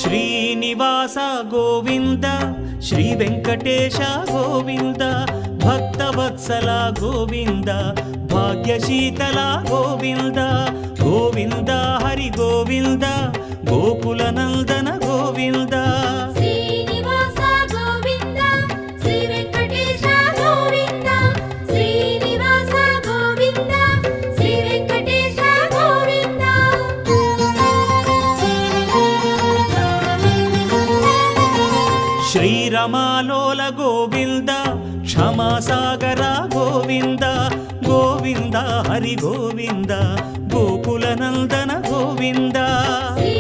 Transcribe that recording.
Srinivasa Govinda Shri Venkatesha Govinda Bhaktavatsala Govinda భాగ్యశీతల Govinda Govinda Hari Govinda Gokula Nandana Govinda Srinivasa Govinda Shri Venkatesha Govinda Srinivasa Govinda Shri Venkatesha Govinda శ్రీరమాలోల Govinda క్షమాసాగర Govinda Govinda Hari Govinda Gokula Nandana Govinda Shri